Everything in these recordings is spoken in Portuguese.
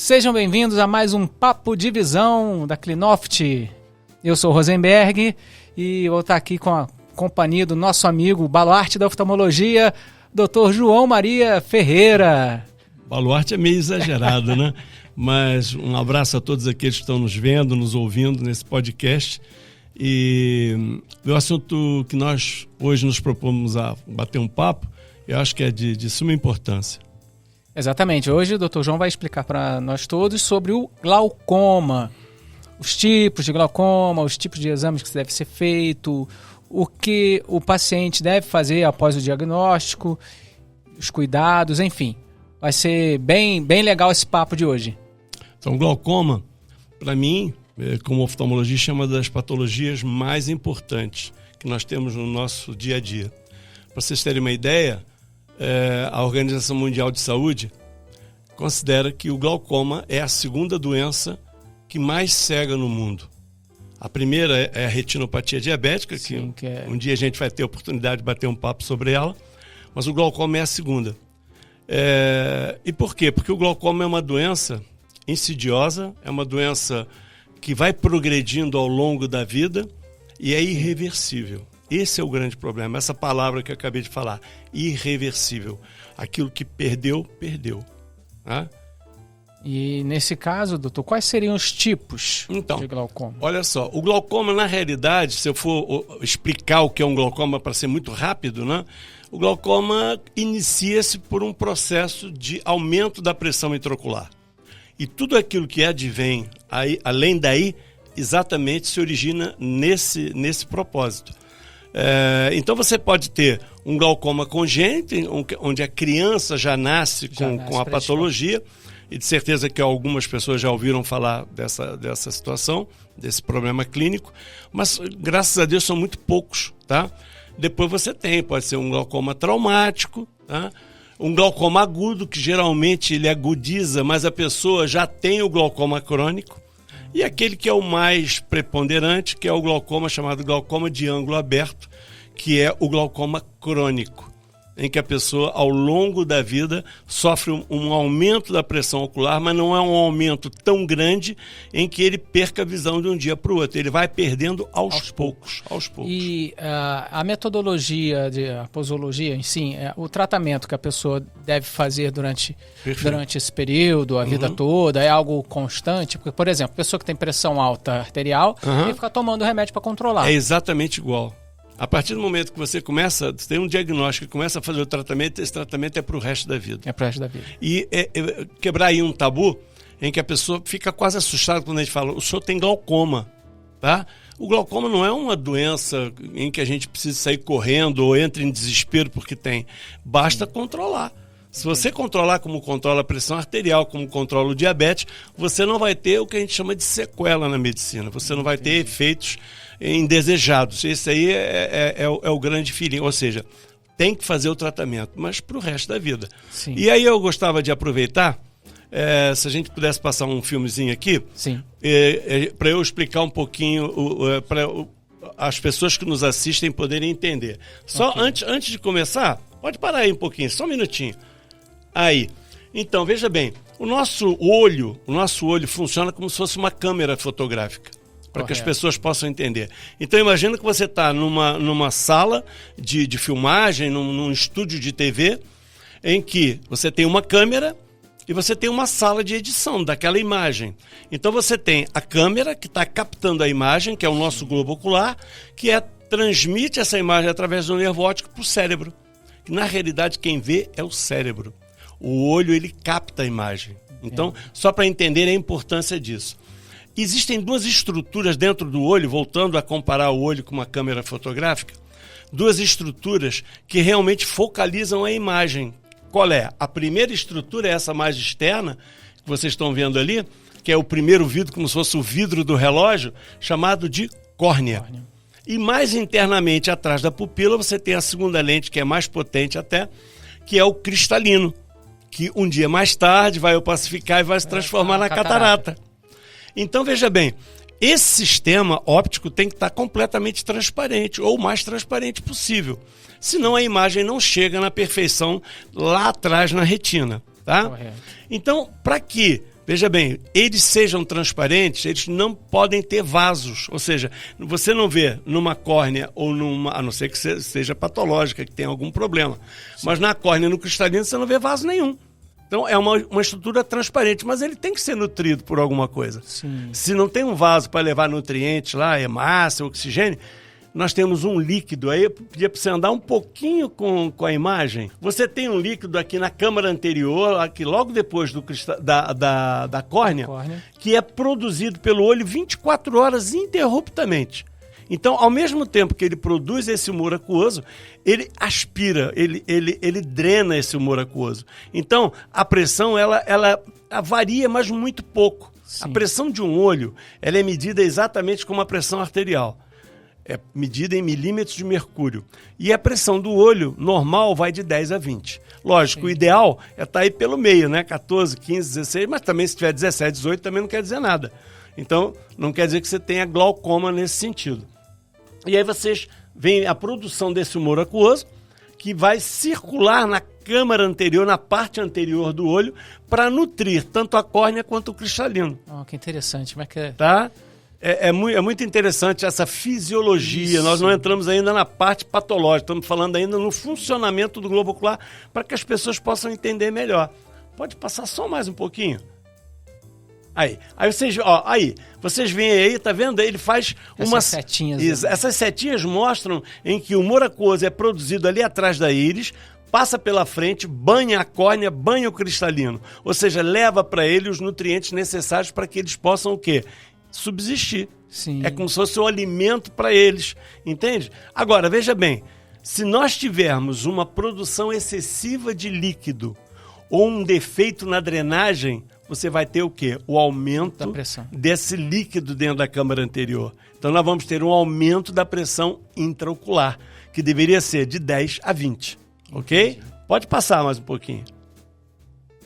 Sejam bem-vindos a mais um Papo de Visão da Clinoft. Eu sou o Rosenberg e vou estar aqui com a companhia do nosso amigo baluarte da oftalmologia, Dr. João Maria Ferreira. Baluarte é meio exagerado, né? Mas um abraço a todos aqueles que estão nos vendo, nos ouvindo nesse podcast. E o assunto que nós hoje nos propomos a bater um papo, eu acho que é de suma importância. Exatamente. Hoje o Dr. João vai explicar para nós todos sobre o glaucoma. Os tipos de glaucoma, os tipos de exames que deve ser feito, o que o paciente deve fazer após o diagnóstico, os cuidados, enfim. Vai ser bem legal esse papo de hoje. Então, o glaucoma, para mim, como oftalmologista, é uma das patologias mais importantes que nós temos no nosso dia a dia. Para vocês terem uma ideia, a Organização Mundial de Saúde considera que o glaucoma é a segunda doença que mais cega no mundo. A primeira é a retinopatia diabética, Sim, que um dia a gente vai ter a oportunidade de bater um papo sobre ela, mas o glaucoma é a segunda. E por quê? Porque o glaucoma é uma doença insidiosa, é uma doença que vai progredindo ao longo da vida e é irreversível. Esse é o grande problema, essa palavra que eu acabei de falar, irreversível. Aquilo que perdeu, perdeu. Tá? E nesse caso, doutor, quais seriam os tipos de glaucoma? Olha só, o glaucoma, na realidade, se eu for explicar o que é um glaucoma para ser muito rápido, né? O glaucoma inicia-se por um processo de aumento da pressão intraocular. E tudo aquilo que advém além daí, exatamente se origina nesse propósito. Então você pode ter um glaucoma congênito, onde a criança já nasce com a patologia, e de certeza que algumas pessoas já ouviram falar dessa situação, desse problema clínico, mas graças a Deus são muito poucos, tá? Depois você pode ser um glaucoma traumático, tá? Um glaucoma agudo, que geralmente ele agudiza, mas a pessoa já tem o glaucoma crônico. E aquele que é o mais preponderante, que é o glaucoma chamado glaucoma de ângulo aberto, que é o glaucoma crônico, em que a pessoa, ao longo da vida, sofre um aumento da pressão ocular, mas não é um aumento tão grande em que ele perca a visão de um dia para o outro. Ele vai perdendo aos poucos. E a metodologia, a posologia, em si, o tratamento que a pessoa deve fazer durante esse período, a vida toda, é algo constante? Porque, por exemplo, a pessoa que tem pressão alta arterial, tem que ficar tomando remédio para controlar. É exatamente igual. A partir do momento que você tem um diagnóstico e começa a fazer o tratamento, esse tratamento é para o resto da vida. É para o resto da vida. E quebrar aí um tabu em que a pessoa fica quase assustada quando a gente fala, o senhor tem glaucoma, tá? O glaucoma não é uma doença em que a gente precisa sair correndo ou entra em desespero porque tem. Basta controlar. Se você controlar como controla a pressão arterial, como controla o diabetes, você não vai ter o que a gente chama de sequela na medicina. Você não vai ter efeitos indesejados. Esse aí é o grande feeling. Ou seja, tem que fazer o tratamento, mas para o resto da vida. Sim. E aí eu gostava de aproveitar, se a gente pudesse passar um filmezinho aqui, para eu explicar um pouquinho, para as pessoas que nos assistem poderem entender. Só antes de começar, pode parar aí um pouquinho, só um minutinho. Aí, então, veja bem, o nosso olho funciona como se fosse uma câmera fotográfica, para que as pessoas possam entender. Então, imagina que você está numa sala de filmagem, num estúdio de TV, em que você tem uma câmera e você tem uma sala de edição daquela imagem. Então, você tem a câmera que está captando a imagem, que é o nosso globo ocular, que transmite essa imagem através do nervo óptico para o cérebro. Na realidade, quem vê é o cérebro. O olho, ele capta a imagem. Então, só para entender a importância disso. Existem duas estruturas dentro do olho, voltando a comparar o olho com uma câmera fotográfica, duas estruturas que realmente focalizam a imagem. Qual é? A primeira estrutura é essa mais externa, que vocês estão vendo ali, que é o primeiro vidro, como se fosse o vidro do relógio, chamado de córnea. E mais internamente, atrás da pupila, você tem a segunda lente, que é mais potente até, que é o cristalino, que um dia mais tarde vai opacificar e vai se transformar na catarata. Então, veja bem, esse sistema óptico tem que estar completamente transparente, ou o mais transparente possível. Senão a imagem não chega na perfeição lá atrás na retina. Tá? Então, para que Veja bem, eles sejam transparentes, eles não podem ter vasos. Ou seja, você não vê numa córnea ou numa... A não ser que seja patológica, que tenha algum problema. Sim. Mas na córnea e no cristalino você não vê vaso nenhum. Então é uma estrutura transparente, mas ele tem que ser nutrido por alguma coisa. Sim. Se não tem um vaso para levar nutrientes lá, hemácia, oxigênio, nós temos um líquido. Aí eu pedia para você andar um pouquinho com a imagem. Você tem um líquido aqui na câmara anterior, aqui logo depois da córnea, que é produzido pelo olho 24 horas ininterruptamente. Então, ao mesmo tempo que ele produz esse humor aquoso, ele aspira, ele drena esse humor aquoso. Então, a pressão ela varia, mas muito pouco. Sim. A pressão de um olho ela é medida exatamente como a pressão arterial. É medida em milímetros de mercúrio. E a pressão do olho normal vai de 10 a 20. Lógico, sim, o ideal é estar aí pelo meio, né? 14, 15, 16, mas também se tiver 17, 18 também não quer dizer nada. Então, não quer dizer que você tenha glaucoma nesse sentido. E aí vocês veem a produção desse humor aquoso, que vai circular na câmara anterior, na parte anterior do olho, para nutrir tanto a córnea quanto o cristalino. Oh, que interessante. Como é que é? Tá? É muito interessante essa fisiologia. Isso. Nós não entramos ainda na parte patológica, estamos falando ainda no funcionamento do globo ocular para que as pessoas possam entender melhor. Pode passar só mais um pouquinho? Aí vocês veem aí, tá vendo? Ele faz umas setinhas. Essas setinhas mostram em que o humor aquoso é produzido ali atrás da íris, passa pela frente, banha a córnea, banha o cristalino. Ou seja, leva para ele os nutrientes necessários para que eles possam o quê? Subsistir. Sim. É como se fosse um alimento para eles, entende? Agora, veja bem, se nós tivermos uma produção excessiva de líquido ou um defeito na drenagem, você vai ter o quê? O aumento desse líquido dentro da câmara anterior. Então nós vamos ter um aumento da pressão intraocular, que deveria ser de 10 a 20, ok? Entendi. Pode passar mais um pouquinho.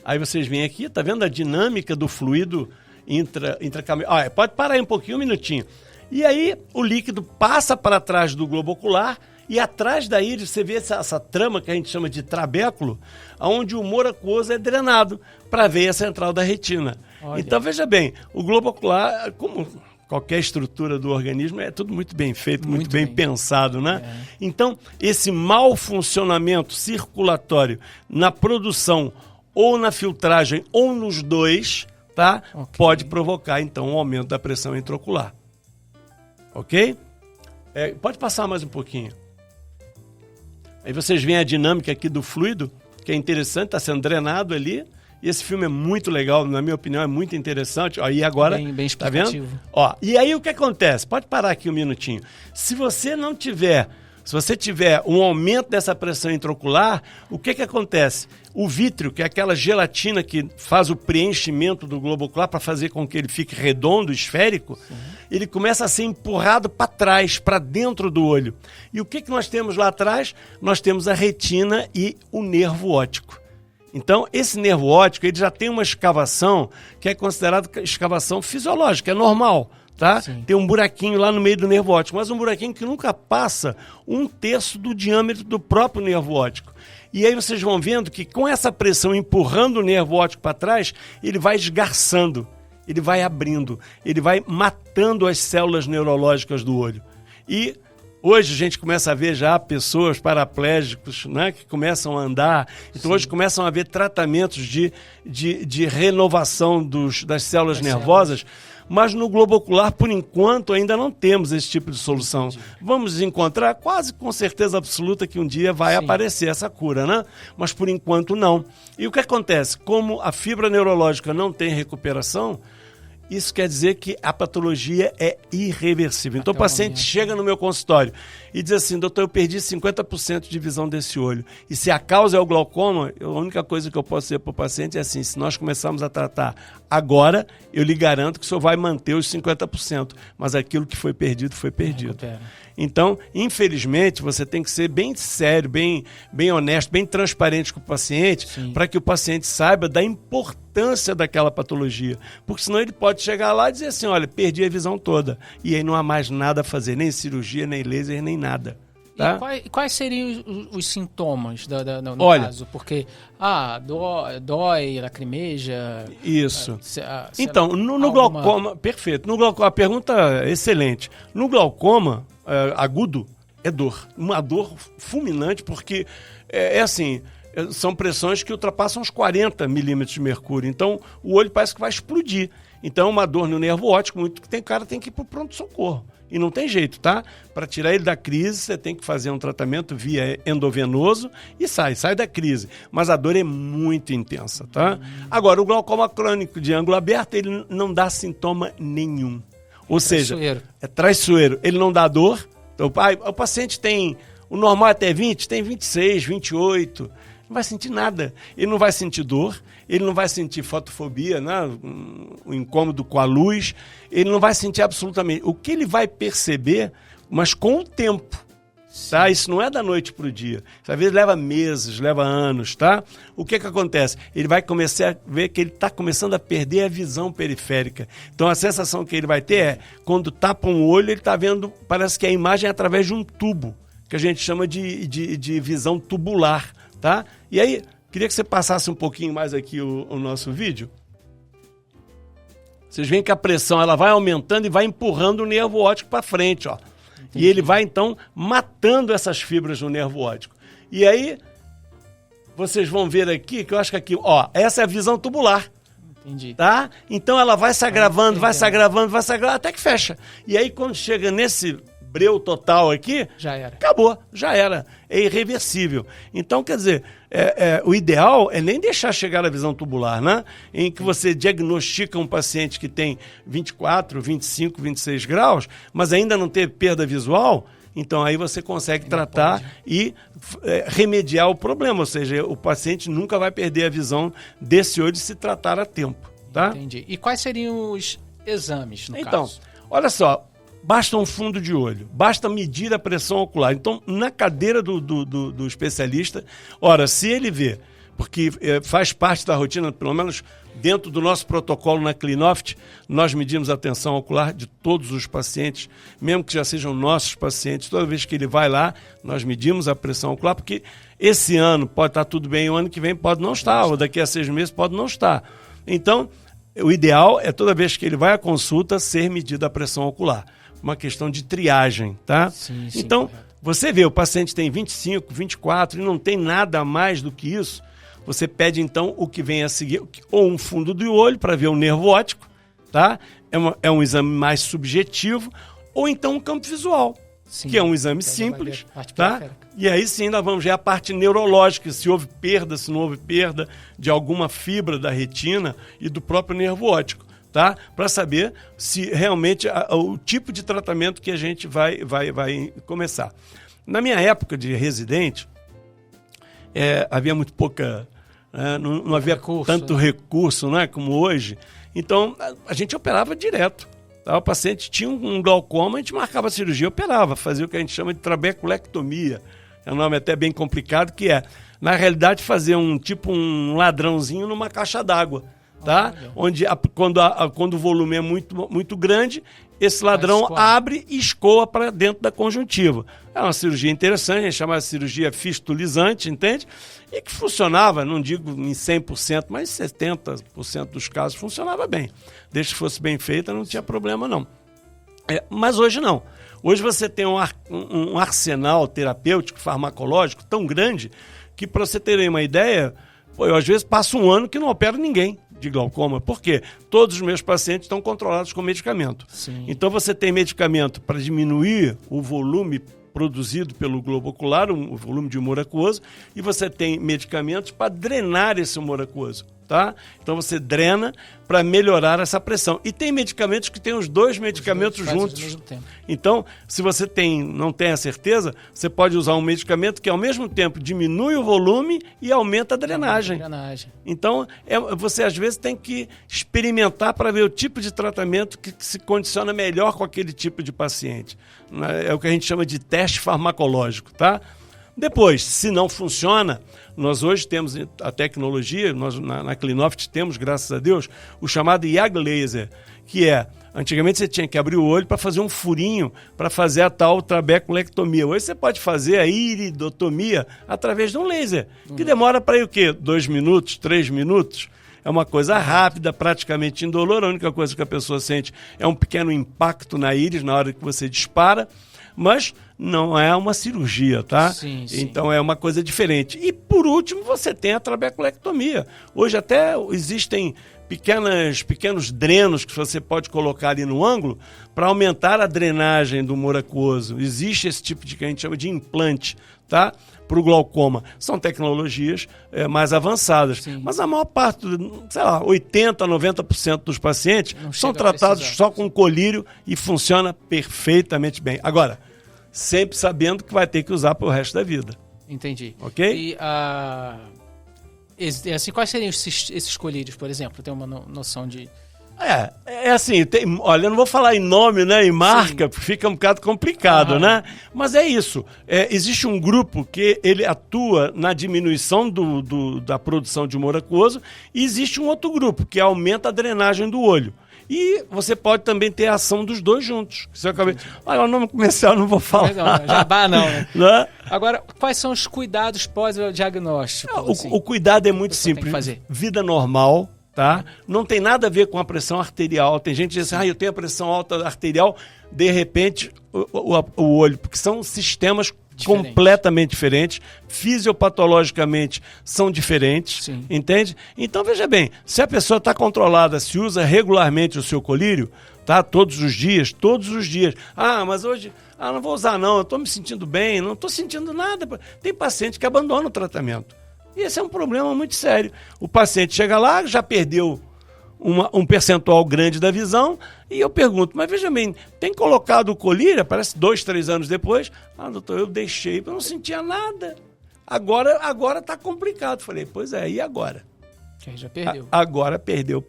Aí vocês vêm aqui, tá vendo a dinâmica do fluido intracameral? Pode parar aí um pouquinho, um minutinho. E aí o líquido passa para trás do globo ocular e atrás da íris você vê essa trama que a gente chama de trabéculo, onde o humor aquoso é drenado para a veia central da retina. Olha. Então veja bem, o globo ocular, como qualquer estrutura do organismo, é tudo muito bem feito, muito bem pensado, né? É. Então esse mau funcionamento circulatório na produção ou na filtragem ou nos dois, tá? Okay. Pode provocar então um aumento da pressão intraocular. Ok? Pode passar mais um pouquinho. Aí vocês veem a dinâmica aqui do fluido, que é interessante, está sendo drenado ali. E esse filme é muito legal, na minha opinião, é muito interessante. Ó, e agora, bem explicativo. Tá vendo? E aí o que acontece? Pode parar aqui um minutinho. Se você tiver um aumento dessa pressão intraocular, o que acontece? O vítreo, que é aquela gelatina que faz o preenchimento do globo ocular para fazer com que ele fique redondo, esférico, ele começa a ser empurrado para trás, para dentro do olho. E o que nós temos lá atrás? Nós temos a retina e o nervo óptico. Então, esse nervo óptico ele já tem uma escavação que é considerada escavação fisiológica, é normal. Tá? Tem um buraquinho lá no meio do nervo óptico, mas um buraquinho que nunca passa 1/3 do diâmetro do próprio nervo óptico. E aí vocês vão vendo que com essa pressão empurrando o nervo óptico para trás, ele vai esgarçando, ele vai abrindo, ele vai matando as células neurológicas do olho. E hoje a gente começa a ver já pessoas paraplégicos, né, que começam a andar. Então hoje começam a haver tratamentos de renovação das células nervosas. Mas no globo ocular, por enquanto, ainda não temos esse tipo de solução. Vamos encontrar quase com certeza absoluta que um dia vai aparecer essa cura, né? Mas por enquanto não. E o que acontece? Como a fibra neurológica não tem recuperação, isso quer dizer que a patologia é irreversível. Então o paciente chega no meu consultório e diz assim: doutor, eu perdi 50% de visão desse olho. E se a causa é o glaucoma, a única coisa que eu posso dizer para o paciente é assim: se nós começarmos a tratar agora, eu lhe garanto que o senhor vai manter os 50%. Mas aquilo que foi perdido, foi perdido. Então, infelizmente, você tem que ser bem sério, bem honesto, bem transparente com o paciente, para que o paciente saiba da importância daquela patologia. Porque senão ele pode chegar lá e dizer assim: olha, perdi a visão toda. E aí não há mais nada a fazer, nem cirurgia, nem laser, nem nada. Tá? E quais seriam os sintomas no Olha, caso? Porque, dói, lacrimeja... Isso. Então, no glaucoma... Perfeito. No glaucoma, a pergunta é excelente. No glaucoma agudo, é dor. Uma dor fulminante, porque assim... São pressões que ultrapassam os 40 milímetros de mercúrio. Então, o olho parece que vai explodir. Então, uma dor no nervo óptico, o cara tem que ir para o pronto-socorro. E não tem jeito, tá? Para tirar ele da crise, você tem que fazer um tratamento via endovenoso e sai da crise. Mas a dor é muito intensa, tá? Agora, o glaucoma crônico de ângulo aberto, ele não dá sintoma nenhum. Ou seja, é traiçoeiro. Ele não dá dor. Então, o paciente tem... O normal é até 20, tem 26, 28... Não vai sentir nada. Ele não vai sentir dor, ele não vai sentir fotofobia, né? O incômodo com a luz, ele não vai sentir absolutamente. O que ele vai perceber, mas com o tempo, tá? Isso não é da noite para o dia. Isso, às vezes leva meses, leva anos, tá? O que acontece? Ele vai começar a ver que ele está começando a perder a visão periférica. Então a sensação que ele vai ter é, quando tapa um olho, ele está vendo, parece que a imagem é através de um tubo, que a gente chama de visão tubular. Tá? E aí, queria que você passasse um pouquinho mais aqui o nosso vídeo. Vocês veem que a pressão ela vai aumentando e vai empurrando o nervo óptico para frente. Ó. E ele vai, então, matando essas fibras no nervo óptico. E aí, vocês vão ver aqui, que eu acho que aqui... essa é a visão tubular. Entendi. Tá? Então, ela vai se agravando, vai se agravando, até que fecha. E aí, quando chega nesse... breu total aqui, já era. Acabou, já era. É irreversível. Então, quer dizer, o ideal é nem deixar chegar a visão tubular, né? Em que você diagnostica um paciente que tem 24, 25, 26 graus, mas ainda não teve perda visual, então aí você consegue tratar e remediar o problema. Ou seja, o paciente nunca vai perder a visão desse olho se tratar a tempo. Tá? Entendi. E quais seriam os exames, no caso? Então, olha só. Basta um fundo de olho, basta medir a pressão ocular. Então, na cadeira do especialista, se ele vê, porque faz parte da rotina, pelo menos dentro do nosso protocolo na Clinoft, nós medimos a tensão ocular de todos os pacientes, mesmo que já sejam nossos pacientes. Toda vez que ele vai lá, nós medimos a pressão ocular, porque esse ano pode estar tudo bem, o ano que vem pode não estar, ou daqui a 6 meses pode não estar. Então, o ideal é toda vez que ele vai à consulta, ser medida a pressão ocular. Uma questão de triagem, tá? Sim, então, correto. Você vê, o paciente tem 25, 24 e não tem nada mais do que isso, você pede então o que vem a seguir, ou um fundo do olho para ver o nervo óptico, tá? É um exame mais subjetivo, ou então um campo visual, que é um exame simples, tá? E aí sim nós vamos ver a parte neurológica, se houve perda, se não houve perda de alguma fibra da retina e do próprio nervo óptico. Tá? Para saber se realmente o tipo de tratamento que a gente vai começar. Na minha época de residente, havia muito pouca... não havia tanto recurso, né, como hoje. Então, a gente operava direto. Tá? O paciente tinha um glaucoma, a gente marcava a cirurgia, operava, fazia o que a gente chama de trabeculectomia. É um nome até bem complicado, que é, na realidade, fazer um ladrãozinho numa caixa d'água. Tá? Onde quando o volume é muito grande, esse ladrão abre e escoa para dentro da conjuntiva. É uma cirurgia interessante, a gente chama de cirurgia fistulizante, entende? E que funcionava, não digo em 100%, mas 70% dos casos funcionava bem. Desde que fosse bem feita, não tinha problema não. Mas hoje não. Hoje você tem um arsenal terapêutico, farmacológico tão grande, que para você terem uma ideia, eu às vezes passo um ano que não opero ninguém de glaucoma. Por quê? Todos os meus pacientes estão controlados com medicamento. Sim. Então você tem medicamento para diminuir o volume produzido pelo globo ocular, o volume de humor aquoso, e você tem medicamentos para drenar esse humor aquoso. Tá? Então você drena para melhorar essa pressão. E tem medicamentos que tem os dois medicamentos juntos. Ao mesmo tempo. Então, se você não tem a certeza, você pode usar um medicamento que ao mesmo tempo diminui o volume e aumenta a drenagem. Então, você às vezes tem que experimentar para ver o tipo de tratamento que se condiciona melhor com aquele tipo de paciente. É o que a gente chama de teste farmacológico, tá? Depois, se não funciona, nós hoje temos a tecnologia, nós na Clinoft temos, graças a Deus, o chamado YAG Laser, que é Antigamente você tinha que abrir o olho para fazer um furinho, para fazer a tal trabeculectomia. Hoje você pode fazer a iridotomia através de um laser, que demora para ir o quê? 2 minutos, 3 minutos? É uma coisa rápida, praticamente indolor. A única coisa que a pessoa sente é um pequeno impacto na íris na hora que você dispara, mas não é uma cirurgia, tá? Sim, sim. Então é uma coisa diferente. E por último, você tem a trabeculectomia. Hoje até existem pequenos drenos que você pode colocar ali no ângulo para aumentar a drenagem do humor aquoso. Existe esse tipo de que a gente chama de implante, tá? Para o glaucoma. São tecnologias mais avançadas. Sim. Mas a maior parte, sei lá, 80%, 90% dos pacientes são tratados só com colírio e funciona perfeitamente bem. Agora, sempre sabendo que vai ter que usar para o resto da vida. Entendi. Ok? E assim, quais seriam esses colírios, por exemplo? Tem uma noção de... assim, olha, eu não vou falar em nome, né, em marca, porque fica um bocado complicado, né? Mas é isso. Existe um grupo que ele atua na diminuição da produção de humor aquoso e existe um outro grupo que aumenta a drenagem do olho. E você pode também ter a ação dos dois juntos. Olha, o nome comercial eu não vou falar. Não, jabá não, né? Né? Agora, quais são os cuidados pós-diagnóstico? O cuidado é muito simples. Vida normal, tá? Não tem nada a ver com a pressão arterial. Tem gente que diz assim, eu tenho a pressão alta arterial, de repente o olho, porque são sistemas completamente diferentes, fisiopatologicamente são diferentes, sim, entende? Então veja bem, se a pessoa está controlada, se usa regularmente o seu colírio, tá? Todos os dias, mas hoje, não vou usar não, eu estou me sentindo bem, não estou sentindo nada. Tem paciente que abandona o tratamento. E esse é um problema muito sério. O paciente chega lá, já perdeu um percentual grande da visão, e eu pergunto, mas veja bem, tem colocado o colírio, parece 2, 3 anos depois, doutor, eu deixei, eu não sentia nada. Agora está complicado. Falei, pois é, e agora? Já perdeu. Agora perdeu.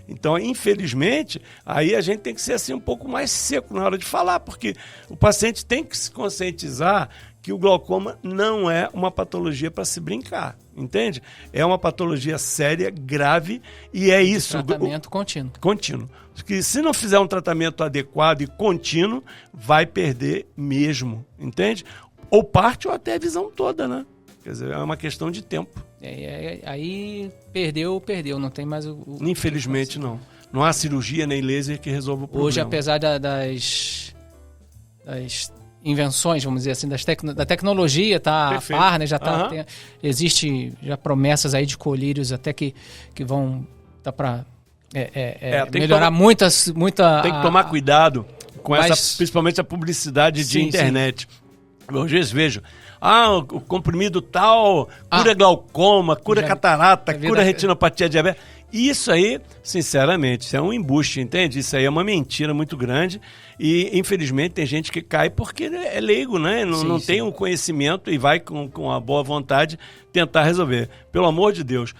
Então, infelizmente, aí a gente tem que ser assim um pouco mais seco na hora de falar, porque o paciente tem que se conscientizar que o glaucoma não é uma patologia para se brincar, entende? É uma patologia séria, grave, e é isso. Tratamento contínuo. Contínuo. Que se não fizer um tratamento adequado e contínuo, vai perder mesmo, entende? Ou parte ou até a visão toda, né? Quer dizer, é uma questão de tempo. Aí perdeu, não tem mais o... Infelizmente não. Não há cirurgia nem laser que resolva o problema. Hoje, apesar das invenções, vamos dizer assim, da tecnologia, tá a par, né? Já tá, existe já promessas aí de colírios até que vão para melhorar muita... Tem que tomar cuidado com principalmente a publicidade de internet. Eu às vezes vejo, o comprimido tal cura glaucoma, cura catarata, cura retinopatia diabética. Isso aí, sinceramente, isso é um embuste, entende? Isso aí é uma mentira muito grande e, infelizmente, tem gente que cai porque é leigo, né? Não tem o conhecimento e vai com a boa vontade tentar resolver. Pelo amor de Deus,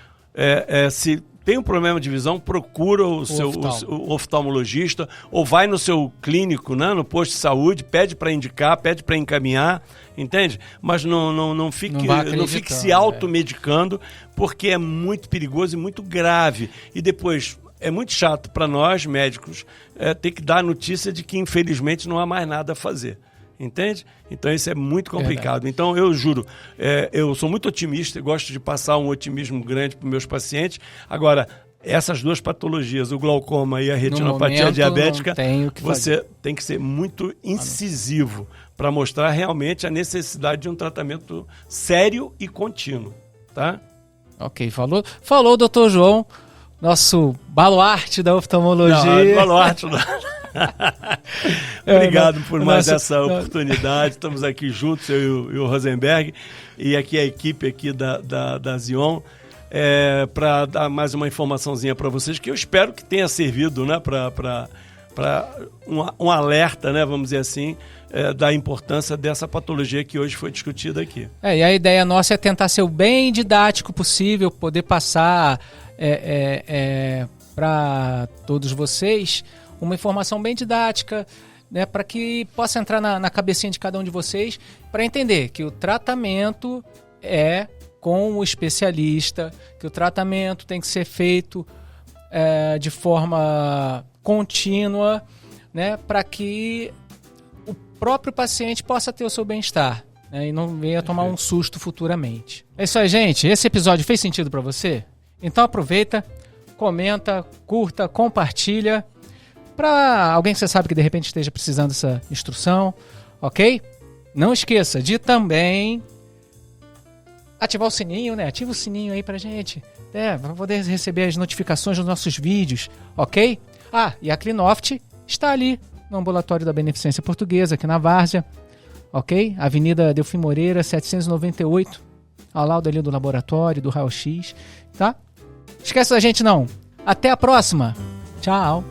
se tem um problema de visão, procura o oftalmologista ou vai no seu clínico, né, no posto de saúde, pede para indicar, pede para encaminhar, entende? Mas não fique se automedicando, porque é muito perigoso e muito grave. E depois é muito chato para nós, médicos, ter que dar a notícia de que, infelizmente, não há mais nada a fazer. Entende? Então isso é muito complicado. Então eu juro, eu sou muito otimista e gosto de passar um otimismo grande para os meus pacientes. Agora, essas duas patologias, o glaucoma e a retinopatia diabética, você tem que ser muito incisivo para mostrar realmente a necessidade de um tratamento sério e contínuo. Tá? Ok, falou o Dr. João, nosso baluarte da oftalmologia. Baluarte Obrigado por mais essa oportunidade. Estamos aqui juntos, eu e o Rosenberg, e aqui a equipe aqui da Zion, para dar mais uma informaçãozinha para vocês, que eu espero que tenha servido, né, para um alerta, né, vamos dizer assim, da importância dessa patologia que hoje foi discutida aqui. E a ideia nossa é tentar ser o bem didático possível, poder passar para todos vocês uma informação bem didática, né, para que possa entrar na cabecinha de cada um de vocês, para entender que o tratamento é com o especialista, que o tratamento tem que ser feito de forma contínua, né, para que o próprio paciente possa ter o seu bem-estar, né, e não venha tomar um susto futuramente. É isso aí, gente. Esse episódio fez sentido para você? Então aproveita, comenta, curta, compartilha para alguém que você sabe que de repente esteja precisando dessa instrução, ok? Não esqueça de também ativar o sininho, né? Ativa o sininho aí pra gente, para poder receber as notificações dos nossos vídeos, ok? Ah, e a Clinoft está ali no Ambulatório da Beneficência Portuguesa, aqui na Várzea, ok? Avenida Delfim Moreira, 798, ao lado ali do laboratório, do raio-x, tá? Esquece da gente não. Até a próxima. Tchau.